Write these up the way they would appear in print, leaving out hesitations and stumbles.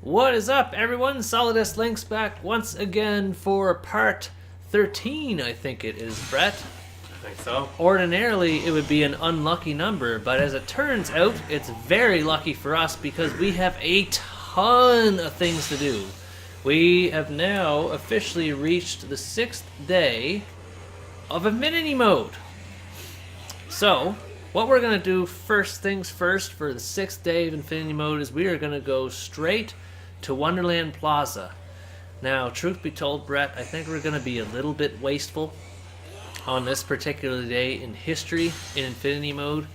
What is up, everyone? Solidus Links back once again for part 13, I think it is, Brett. I think so. Ordinarily, it would be an unlucky number, but as it turns out, it's very lucky for us because we have a ton of things to do. We have now officially reached the 6th day of Infinity Mode. So, what we're going to do first things first for the 6th day of Infinity Mode is we are going to go straight to Wonderland Plaza. Now, truth be told, Brett, I think we're going to be a little bit wasteful on this particular day in history in Infinity Mode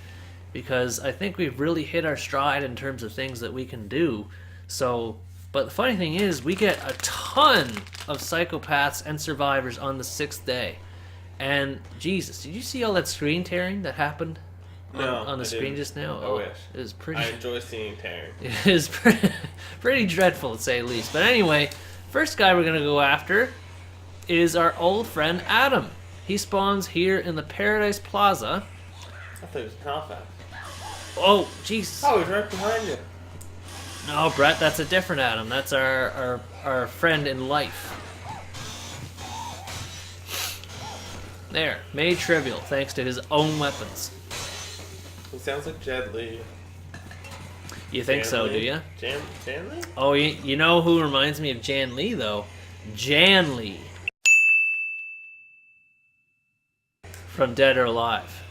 because I think we've really hit our stride in terms of things that we can do. So, but the funny thing is, we get a ton of psychopaths and survivors on the 6th day. And, Jesus, did you see all that screen tearing that happened on the screen just now? I wish. It was pretty... I enjoy seeing tearing. It is pretty dreadful, to say the least. But anyway, first guy we're going to go after is our old friend Adam. He spawns here in the Paradise Plaza. I thought it was Halifax. Oh, jeez. Oh, he's right behind you. No, Brett, that's a different Adam. That's our friend in life. There, made trivial thanks to his own weapons. He sounds like Jet Li. You think so, do you? Jan Li? Oh, you know who reminds me of Jan Lee, though? Jan Lee. From Dead or Alive.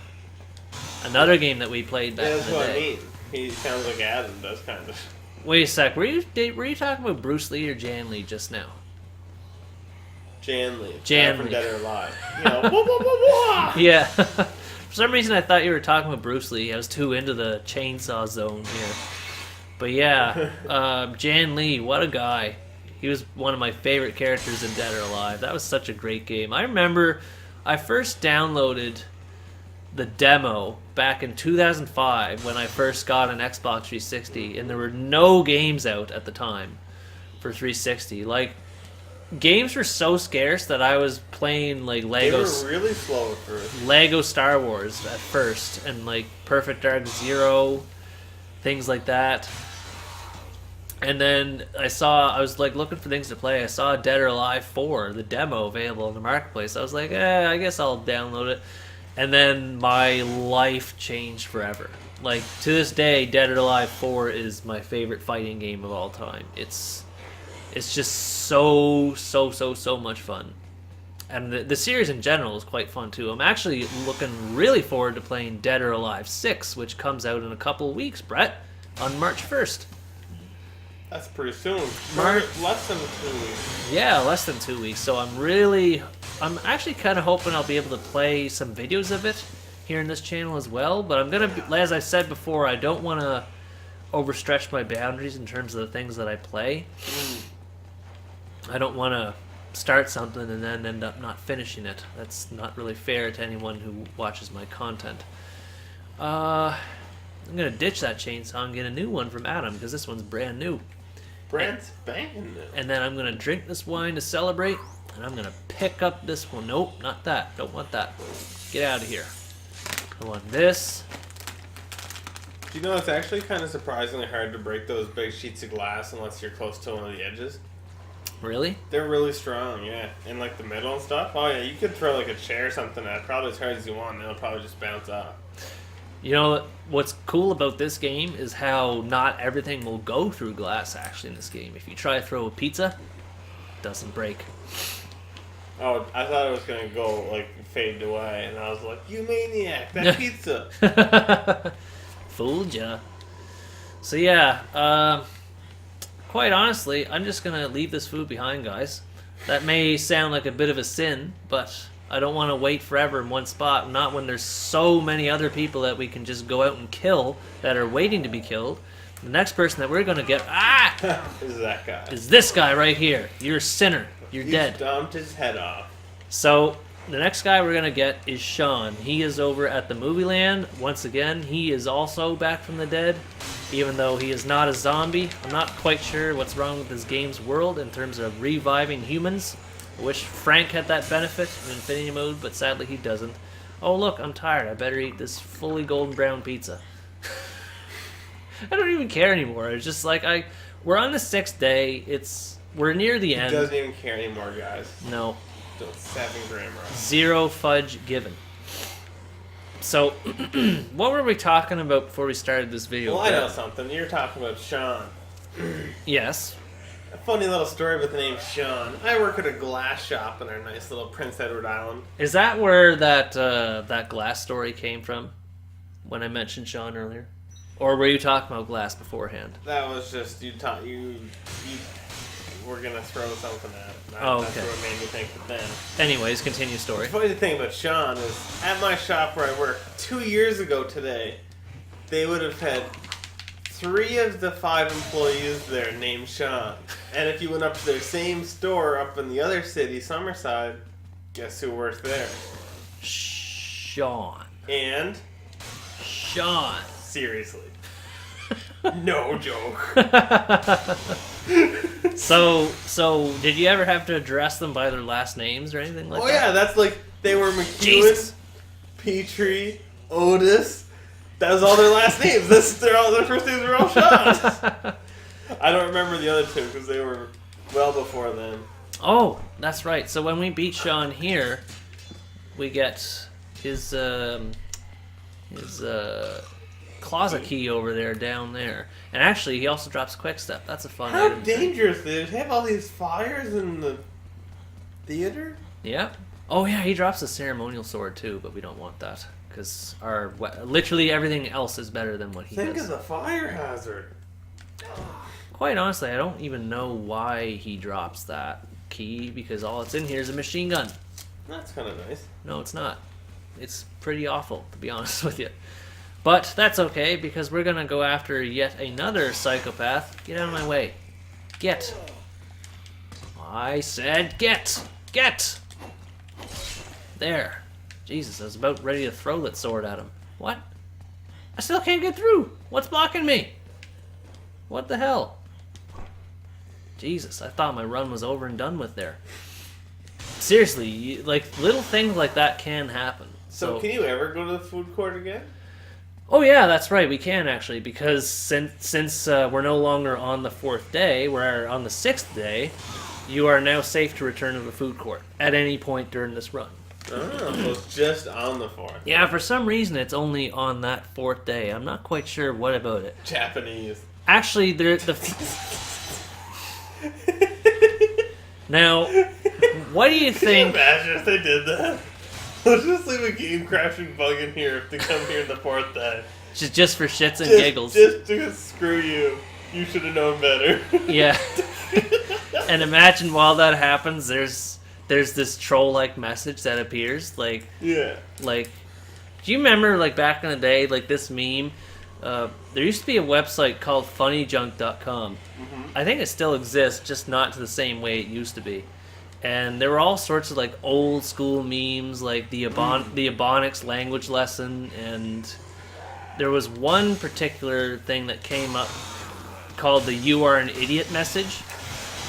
Another game that we played back in the That's what I day. mean. He sounds like Adam does, kind of. Wait a sec, were you talking about Bruce Lee or Jan Lee just now? Jan Li. Jan from Li. Dead or Alive. You know, wah, wah, wah, wah. Yeah. For some reason I thought you were talking about Bruce Lee. I was too into the chainsaw zone here. But yeah, Jan Lee, what a guy. He was one of my favorite characters in Dead or Alive. That was such a great game. I remember I first downloaded the demo back in 2005 when I first got an Xbox 360, and there were no games out at the time for 360. Like, games were so scarce that I was playing like They were Legos. really slow at first. Lego Star Wars at first, and like Perfect Dark Zero, things like that. And then I was like looking for things to play. I saw Dead or Alive 4, the demo available in the marketplace. I was like, I guess I'll download it. And then my life changed forever. Like, to this day, Dead or Alive 4 is my favorite fighting game of all time. It's just so much fun. And the series in general is quite fun too. I'm actually looking really forward to playing Dead or Alive 6, which comes out in a couple of weeks, Brett, on March 1st. That's pretty soon. March. Less than 2 weeks. Yeah, less than 2 weeks. So I'm actually kind of hoping I'll be able to play some videos of it here in this channel as well. But I'm going to, as I said before, I don't want to overstretch my boundaries in terms of the things that I play. I don't want to start something and then end up not finishing it. That's not really fair to anyone who watches my content. I'm going to ditch that chainsaw and get a new one from Adam because this one's brand new. Brand spanking new. And then I'm going to drink this wine to celebrate, and I'm going to pick up this one. Nope, not that. Don't want that. Get out of here. I want this. Do you know it's actually kind of surprisingly hard to break those big sheets of glass unless you're close to one of the edges? Really? They're really strong, yeah. In like the middle and stuff. Oh yeah, you could throw like a chair or something at it, probably as hard as you want, and it'll probably just bounce off. You know, what's cool about this game is how not everything will go through glass, actually, in this game. If you try to throw a pizza, it doesn't break. Oh, I thought it was going to go, like, fade away, and I was like, you maniac, that pizza! Fooled ya. So yeah, quite honestly, I'm just going to leave this food behind, guys. That may sound like a bit of a sin, but I don't want to wait forever in one spot, not when there's so many other people that we can just go out and kill that are waiting to be killed. The next person that we're going to get Is that guy. is this guy right here. You're a sinner. You're He dead. stomped his head off. So the next guy we're going to get is Sean. He is over at the movie land. Once again, he is also back from the dead, even though he is not a zombie. I'm not quite sure what's wrong with this game's world in terms of reviving humans. I wish Frank had that benefit in Infinity Mode, but sadly he doesn't. Oh look, I'm tired. I better eat this fully golden brown pizza. I don't even care anymore. It's just like we're on the 6th day. We're near the He end. doesn't even care anymore, guys. No, Still 7 gram rush. 0 fudge given. So, what were we talking about before we started this video? Well, I know something. You're talking about Sean. Yes. A funny little story with the name Sean. I work at a glass shop in our nice little Prince Edward Island. Is that where that glass story came from? When I mentioned Sean earlier, or were you talking about glass beforehand? That was just you were gonna throw something at it. Oh, That's okay. what made me think of then. Anyways, continue story. The funny thing about Sean is, at my shop where I work 2 years ago today, they would have had 3 of the 5 employees there named Sean. And if you went up to their same store up in the other city, Summerside, guess who worked there? Sean. And Sean. seriously, no joke. So did you ever have to address them by their last names or anything like Oh that? yeah, that's like they were McEwen, Jesus. Petrie, Otis. That was all their last names. Their first names were all Sean. I don't remember the other 2 because they were well before then. Oh, that's right. So when we beat Sean here, we get his closet key over there, down there. And actually, he also drops Quick Step. That's a fun How item. dangerous! They have all these fires in the theater. Yep. Oh yeah, he drops a ceremonial sword too, but we don't want that because literally everything else is better than what he Think has. of the fire hazard. Quite honestly, I don't even know why he drops that key because all it's in here is a machine gun. That's kind of nice. No, it's not. It's pretty awful, to be honest with you. But that's okay because we're gonna go after yet another psychopath. Get out of my way. Get. I said get. Get. There. Jesus, I was about ready to throw that sword at him. What? I still can't get through. What's blocking me? What the hell? Jesus, I thought my run was over and done with there. Seriously, like little things like that can happen. So can you ever go to the food court again? Oh yeah, that's right. We can actually because since we're no longer on the 4th day, we're on the 6th day. You are now safe to return to the food court at any point during this run. Oh, so it's just on the 4th. Yeah, for some reason it's only on that 4th day. I'm not quite sure what about it. Japanese. Actually, now, what do you Can you think? imagine if they did that? Let's just leave a game crashing bug in here if they come here in the 4th day. Just for shits and giggles. Just to screw you. You should have known better. Yeah. And imagine while that happens, there's this troll-like message that appears, like, Yeah. do you remember, like, back in the day, like, this meme? There used to be a website called funnyjunk.com. Mm-hmm. I think it still exists, just not to the same way it used to be. And there were all sorts of, like, old-school memes, like the Ebonics language lesson, and there was one particular thing that came up called the "You are an idiot" message.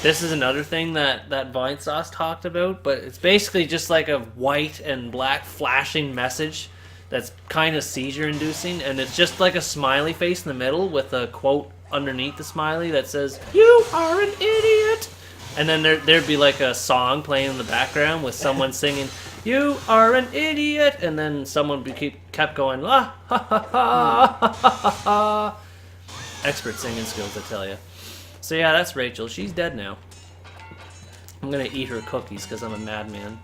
This is another thing that Vine Sauce talked about, but it's basically just like a white and black flashing message that's kind of seizure-inducing, and it's just like a smiley face in the middle with a quote underneath the smiley that says, "You are an idiot!" And then there'd be like a song playing in the background with someone singing, "You are an idiot," and then someone kept going, "Ah, ha, ha, ha, ha, ha, ha." Expert singing skills, I tell you. So yeah, that's Rachel. She's dead now. I'm gonna eat her cookies because I'm a madman.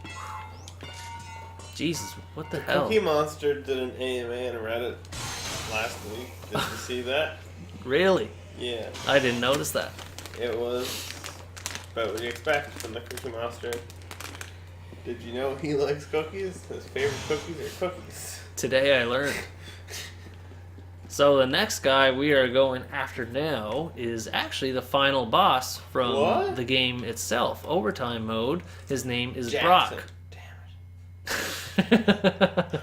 Jesus, what the hell? Cookie Monster did an AMA on Reddit last week. Did you see that? Really? Yeah. I didn't notice that. It was about what you expect from the Cookie Monster. Did you know he likes cookies? His favorite cookies are cookies. Today I learned. So the next guy we are going after now is actually the final boss from What? the game itself. Overtime mode. His name is Jackson. Brock. Damn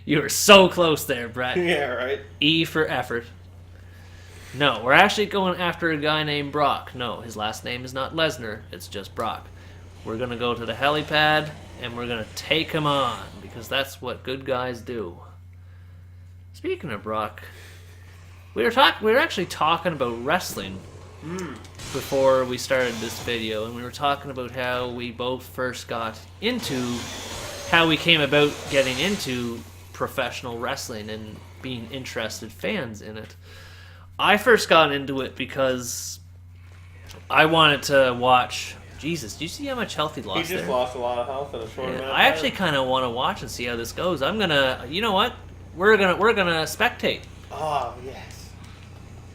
You were so close there, Brett. it. Yeah, right? E for effort. No, we're actually going after a guy named Brock. No, his last name is not Lesnar. It's just Brock. We're going to go to the helipad, and we're going to take him on, because that's what good guys do. Speaking of Brock, we were actually talking about wrestling before we started this video, and we were talking about how we both first got into, how we came about getting into professional wrestling and being interested fans in it. I first got into it because I wanted to watch. Jesus, do you see how much health he lost He just there? lost a lot of health in a short amount of time. I actually kind of want to watch and see how this goes. I'm gonna, you know what? We're gonna spectate. Oh, yes.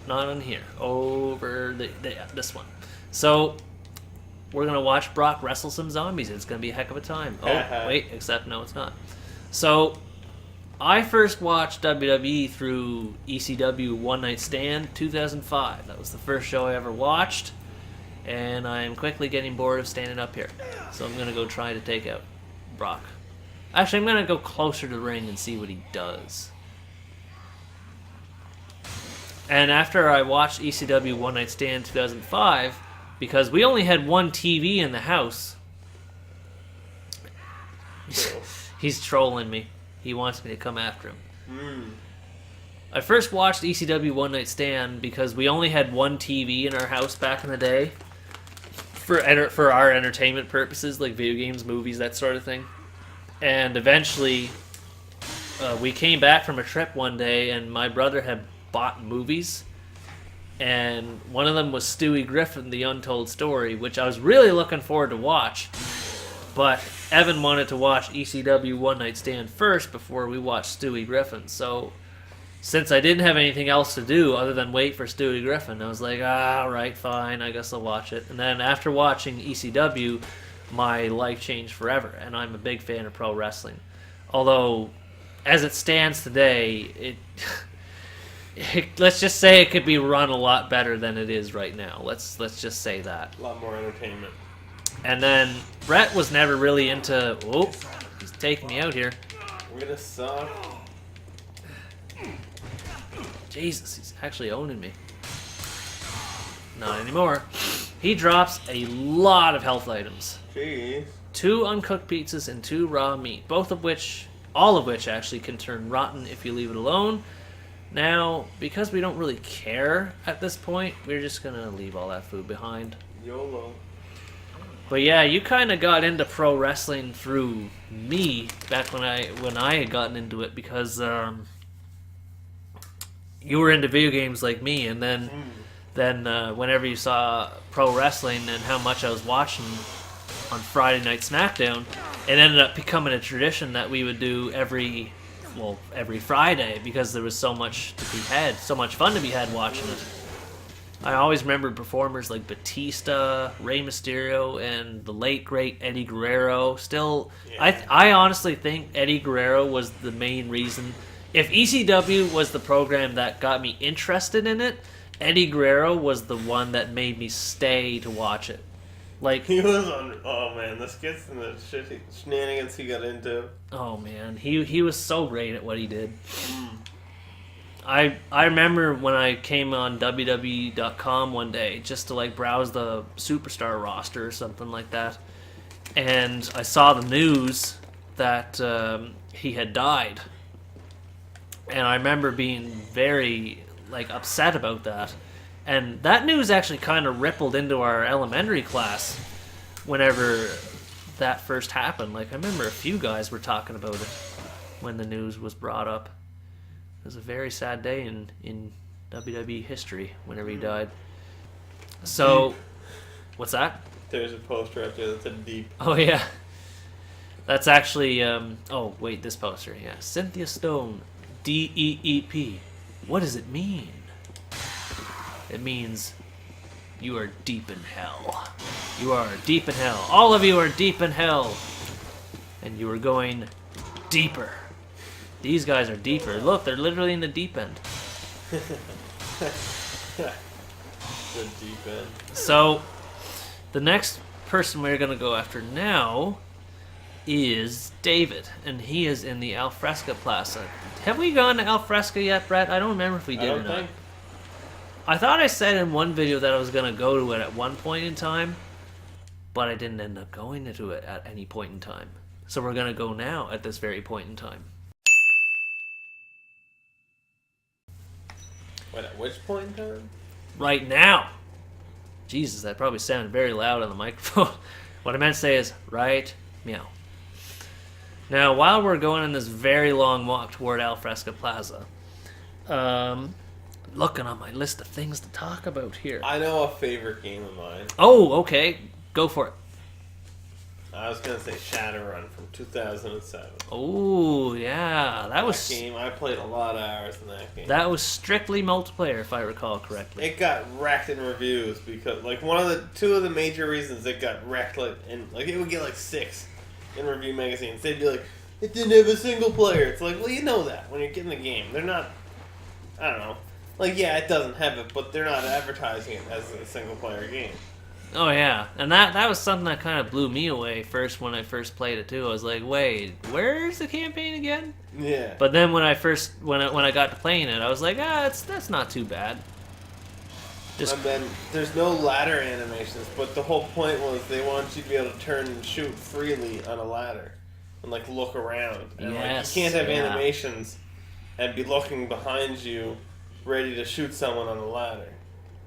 Not on here. Over this one. So we're gonna watch Brock wrestle some zombies. It's gonna be a heck of a time. Oh wait, except no, it's not. So I first watched WWE through ECW One Night Stand 2005. That was the first show I ever watched. And I'm quickly getting bored of standing up here. So I'm going to go try to take out Brock. Actually, I'm going to go closer to the ring and see what he does. And after I watched ECW One Night Stand 2005, because we only had one TV in the house, he's trolling me. He wants me to come after him. I first watched ECW One Night Stand because we only had one TV in our house back in the day. For our entertainment purposes, like video games, movies, that sort of thing. And eventually, we came back from a trip one day, and my brother had bought movies. And one of them was Stewie Griffin, The Untold Story, which I was really looking forward to watch. But Evan wanted to watch ECW One Night Stand first before we watched Stewie Griffin. So since I didn't have anything else to do other than wait for Stewie Griffin, I was like, alright, fine, I guess I'll watch it. And then after watching ECW, my life changed forever, and I'm a big fan of pro wrestling. Although, as it stands today, let's just say it could be run a lot better than it is right now. Let's just say that. A lot more entertainment. And then, Brett was never really into... Oh, he's taking me out here. We're gonna suck. Jesus, he's actually owning me. Not anymore. He drops a lot of health items. Jeez. 2 uncooked pizzas and 2 raw meat, all of which actually can turn rotten if you leave it alone. Now, because we don't really care at this point, we're just gonna leave all that food behind. YOLO. But yeah, you kind of got into pro wrestling through me back when I had gotten into it because you were into video games like me, and then whenever you saw pro wrestling and how much I was watching on Friday Night SmackDown, it ended up becoming a tradition that we would do every Friday because there was so much to be had, so much fun to be had watching it. I always remember performers like Batista, Rey Mysterio, and the late great Eddie Guerrero. Still, yeah. I honestly think Eddie Guerrero was the main reason. If ECW was the program that got me interested in it, Eddie Guerrero was the one that made me stay to watch it. Like he was on. Oh man, the skits and the shenanigans he got into. Oh man, he was so great at what he did. I remember when I came on WWE.com one day just to like browse the Superstar roster or something like that, and I saw the news that he had died. And I remember being very, upset about that. And that news actually kind of rippled into our elementary class whenever that first happened. I remember a few guys were talking about it when the news was brought up. It was a very sad day in WWE history whenever he died. So, what's that? There's a poster up there that's a deep. Oh, yeah. That's actually, this poster, yeah. Cynthia Stone. DEEP. What does it mean? It means you are deep in hell. You are deep in hell. All of you are deep in hell. And you are going deeper. These guys are deeper. Look, they're literally in the deep end. The deep end. So, the next person we're going to go after now is David, and he is in the Alfresca Plaza. Have we gone to Alfresca yet, Brett? I don't remember if we did or not. I thought I said in one video that I was going to go to it at one point in time, but I didn't end up going to it at any point in time. So we're going to go now at this very point in time. Wait, at which point in time? Right now. Jesus, that probably sounded very loud on the microphone. What I meant to say is, right, meow. Now, while we're going in this very long walk toward Alfresca Plaza, looking on my list of things to talk about here. I know a favorite game of mine. Oh, okay. Go for it. I was going to say Shadowrun from 2007. Oh, yeah. That was... game, I played a lot of hours in that game. That was strictly multiplayer, if I recall correctly. It got wrecked in reviews because, like, two of the major reasons it got wrecked, like, it would get, like, 6 in review magazines. They'd be like, it didn't have a single player. It's like, well, you know that when you're getting the game. They're not, I don't know. Like, yeah, it doesn't have it, but they're not advertising it as a single player game. Oh, yeah. And that was something that kind of blew me away first when I first played it, too. I was like, wait, where's the campaign again? Yeah. But then when I got to playing it, I was like, that's not too bad. And then there's no ladder animations, but the whole point was they want you to be able to turn and shoot freely on a ladder and, like, look around. And, yes, you can't have animations and be looking behind you ready to shoot someone on a ladder.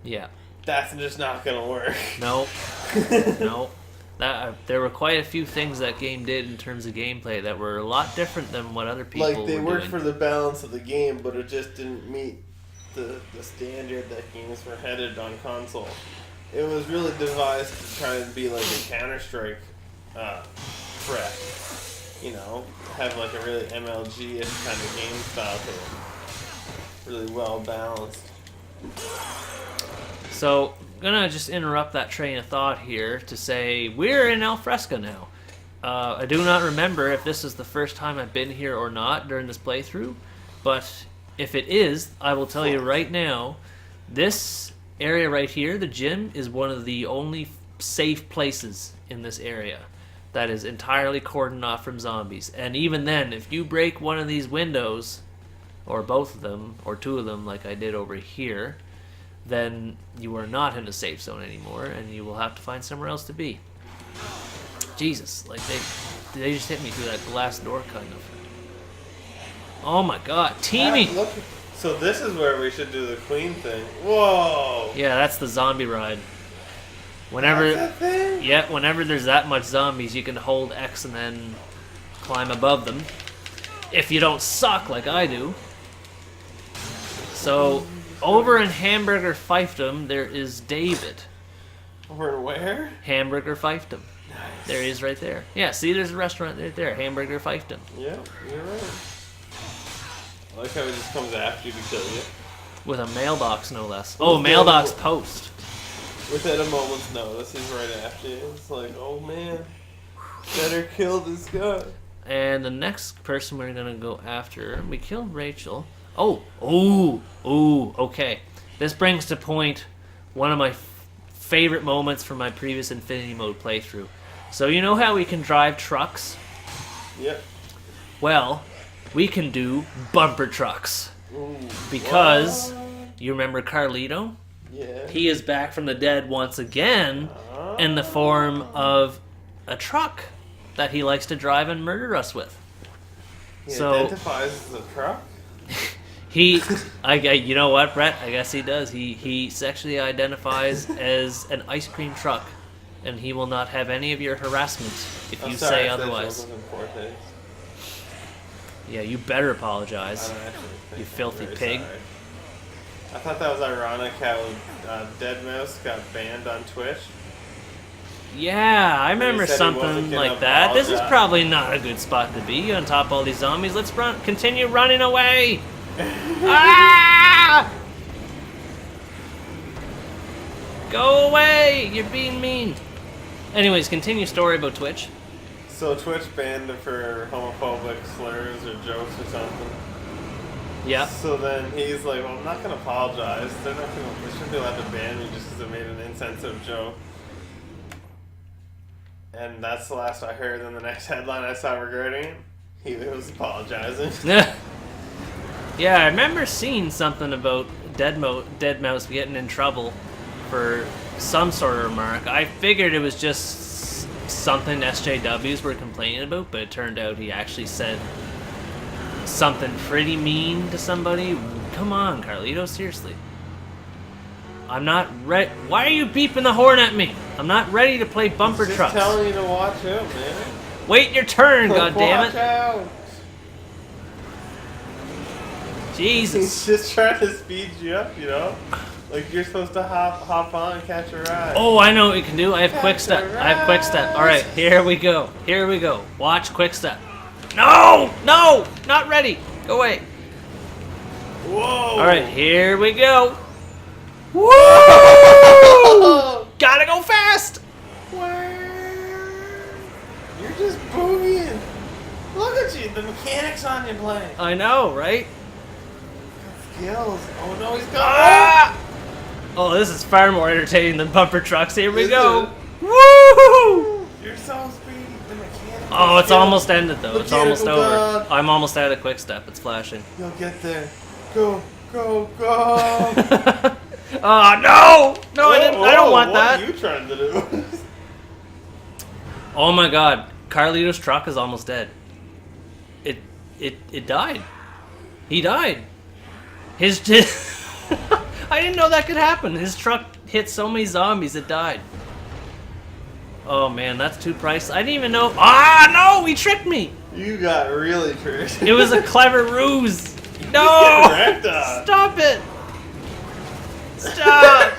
Yeah. That's just not going to work. Nope. Nope. There were quite a few things that game did in terms of gameplay that were a lot different than what other people were doing. Like, they worked for the balance of the game, but it just didn't meet the standard that games were headed on console. It was really devised to try and be like a Counter-Strike threat. You know, have like a really MLG-ish kind of game style to it. Really well balanced. So, I'm gonna just interrupt that train of thought here to say we're in Alfresca now. I do not remember if this is the first time I've been here or not during this playthrough, but if it is, I will tell you right now, this area right here, the gym, is one of the only safe places in this area that is entirely cordoned off from zombies. And even then, if you break one of these windows, or both of them, or two of them like I did over here, then you are not in a safe zone anymore, and you will have to find somewhere else to be. Jesus, like they just hit me through that glass door, kind of. Oh my God, teaming! So this is where we should do the Queen thing. Whoa! Yeah, that's the zombie ride. Whenever, that's that thing? Yeah, whenever there's that much zombies, you can hold X and then climb above them. If you don't suck like I do. So, over in Hamburger Fiefdom, there is David. Over where? Hamburger Fiefdom. Nice. There he is right there. Yeah, see, there's a restaurant right there, Hamburger Fiefdom. Yeah, you're right. I like how it just comes after you to kill you. With a mailbox, no less. Oh, mailbox post. Without a moment's notice, he's right after you. It's like, oh man, better kill this guy. And the next person we're gonna go after, we killed Rachel. Oh, okay. This brings to point one of my favorite moments from my previous Infinity Mode playthrough. So you know how we can drive trucks? Yep. Well, we can do bumper trucks. Ooh, because, what? you remember Carlito? Yeah. He is back from the dead once again in the form of a truck that he likes to drive and murder us with. He identifies as a truck? You know what, Brett? I guess he does. He sexually identifies as an ice cream truck, and he will not have any of your harassment if you say otherwise. Yeah, you better apologize, you filthy pig. Sorry. I thought that was ironic how Deadmau5 got banned on Twitch. Yeah, I remember something like that. This is probably not a good spot to be on top of all these zombies. Let's continue running away. Ah! Go away! You're being mean. Anyways, continue story about Twitch. So Twitch banned him for homophobic slurs or jokes or something. Yeah. So then he's like, well, I'm not going to apologize. They shouldn't be allowed to ban me just because I made an insensitive joke. And that's the last I heard. And the next headline I saw regarding it, he was apologizing. Yeah, I remember seeing something about Deadmau5 getting in trouble for some sort of remark. I figured it was just something SJWs were complaining about, but it turned out he actually said something pretty mean to somebody. Come on, Carlito, seriously. I'm not ready. Why are you beeping the horn at me? I'm not ready to play bumper He's trucks. just telling you to watch out, man. Wait your turn, goddammit. Watch out. Jesus. He's just trying to speed you up, you know? Like you're supposed to hop on and catch a ride. Oh, I know what you can do. I have quick Catch step. a I have quick step. ride. All right, here we go. Here we go. Watch quick step. No, no, not ready. Go away. Whoa! All right, here we go. Woo! Gotta go fast. You're just boogieing. Look at you, the mechanics on you playing. I know, right? Skills. Oh no, he's gone. Ah! Oh, this is far more entertaining than bumper trucks. Here we Is go. it? Woo! You're so speedy. The mechanics. Oh, it's almost ended though. It's almost Mechanical over. God. I'm almost out of quick step. It's flashing. You'll get there. Go, go, go. Oh no! No, I didn't. I don't want what that. What are you trying to do? Oh my God! Carlito's truck is almost dead. It died. He died. His I didn't know that could happen. His truck hit so many zombies it died. Oh man, that's too pricey. I didn't even know. Ah no! He tricked me. You got really tricked. It was a clever ruse. Get No! wrecked on. Stop it! Stop!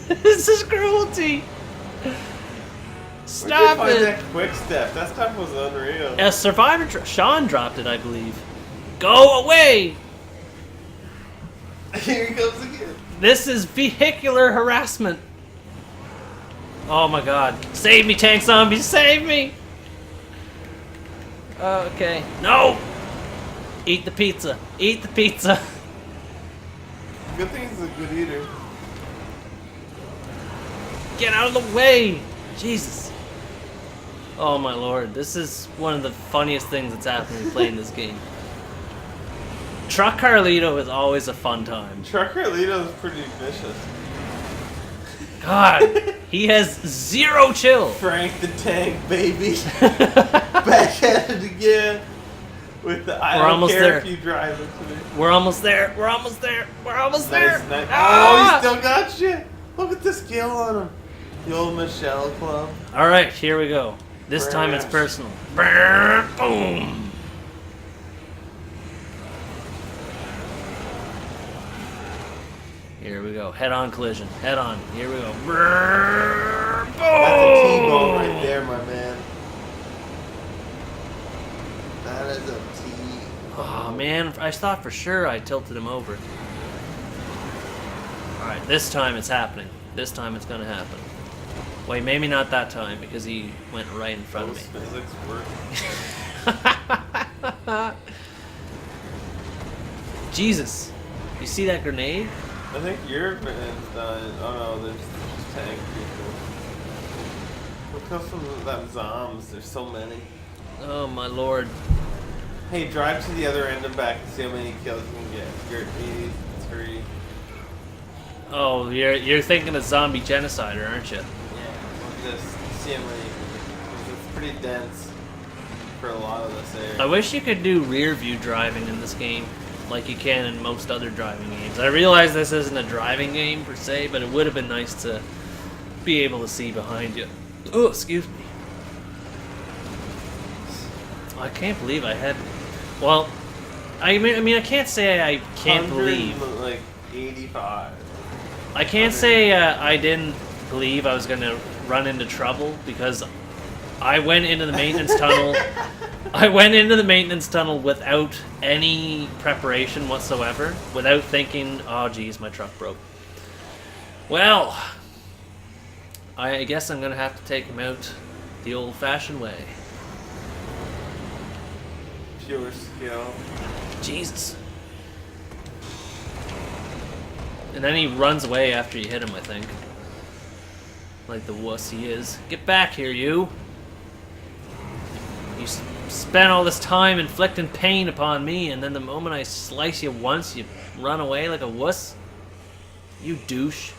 This is cruelty. Stop Where'd you find it! that quick step? That stuff was unreal. A survivor. Sean dropped it, I believe. Go away! Here he comes again. This is vehicular harassment. Oh my God! Save me, tank zombies! Save me! Okay. No! Eat the pizza. Eat the pizza. Good thing he's a good eater. Get out of the way! Jesus. Oh my lord, this is one of the funniest things that's happened playing this game. Truck Carlito is always a fun time. Truck Carlito's pretty vicious. God, he has zero chill. Frank the Tank, baby. Back at it again. With the I We're don't almost care there. if you drive it to me. We're almost there. We're almost there. We're almost there. Nice. Ah! Oh, he still got you. Look at the skill on him. The old Michelle Club. All right, here we go. This time it's personal. Brrr, boom. Here we go. Head-on collision. Head-on. Here we go. Brrr, boom. That's a T-bone right there, my man. That is a T. Oh man, I thought for sure I tilted him over. Alright, this time it's happening. This time it's gonna happen. Wait, maybe not that time because he went right in front of Those me. physics work. Jesus. You see that grenade? I think your van's done. Oh no, there's tank people. Look up some of them zombs. There's so many. Oh my lord. Hey, drive to the other end and back and see how many kills you can get. You're at 83. Oh, you're thinking of zombie genocider, aren't you? Yeah, look at this. See how many. It's pretty dense for a lot of this area. I wish you could do rear view driving in this game like you can in most other driving games. I realize this isn't a driving game per se, but it would have been nice to be able to see behind you. Oh, excuse me. I can't believe I had. Well, I mean, I can't say I can't believe. Like 85. I can't say I didn't believe I was gonna run into trouble because I went into the maintenance tunnel. I went into the maintenance tunnel without any preparation whatsoever, without thinking, "Oh, geez, my truck broke." Well, I guess I'm gonna have to take him out the old-fashioned way. Pure skill. Jesus. And then he runs away after you hit him, I think. Like the wuss he is. Get back here, you! You spent all this time inflicting pain upon me, and then the moment I slice you once, you run away like a wuss? You douche.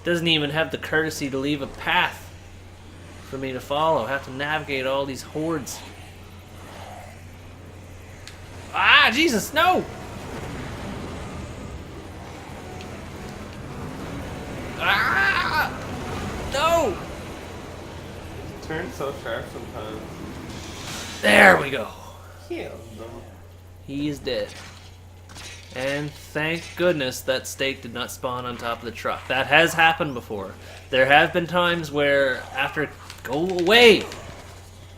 Doesn't even have the courtesy to leave a path for me to follow. I have to navigate all these hordes. Ah, Jesus, no! so sharp sometimes. There we go. Killed them. He is dead. And thank goodness that steak did not spawn on top of the truck. That has happened before. There have been times where after... Go away!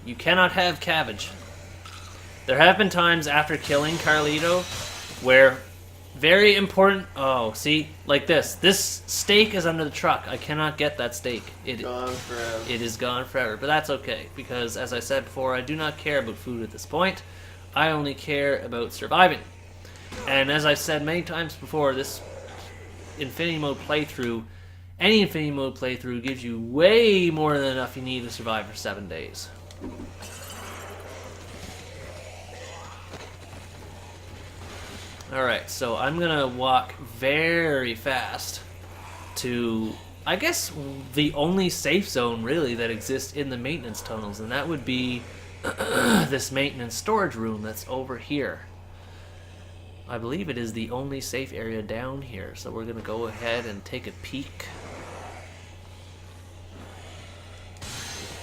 You cannot have cabbage. There have been times after killing Carlito where very important... Oh, see? Like this. This steak is under the truck. I cannot get that steak. Gone forever. It is gone forever. But that's okay. Because, as I said before, I do not care about food at this point. I only care about surviving. And as I've said many times before, this Infinity Mode playthrough, any Infinity Mode playthrough gives you way more than enough you need to survive for 7 days. Alright, so I'm gonna walk very fast to, I guess, the only safe zone, really, that exists in the maintenance tunnels, and that would be this maintenance storage room that's over here. I believe it is the only safe area down here, so we're gonna go ahead and take a peek.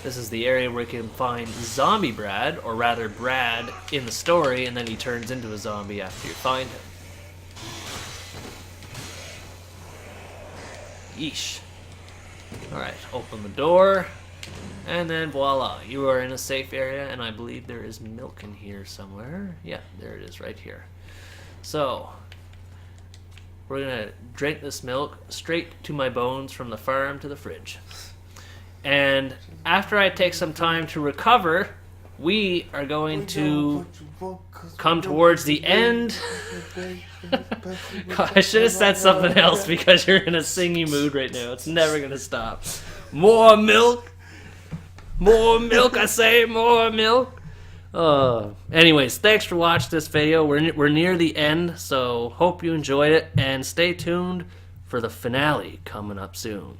This is the area where you can find Zombie Brad, or rather Brad in the story, and then he turns into a zombie after you find him. Yeesh. Alright, open the door, and then voila, you are in a safe area, and I believe there is milk in here somewhere. Yeah, there it is right here. So, we're gonna drink this milk straight to my bones from the farm to the fridge. And after I take some time to recover, we are going to come towards the end. I should have said something else because you're in a singy mood right now. It's never gonna stop. More milk! More milk, I say, more milk! Anyways, thanks for watching this video. We're near the end, so hope you enjoyed it, and stay tuned for the finale coming up soon.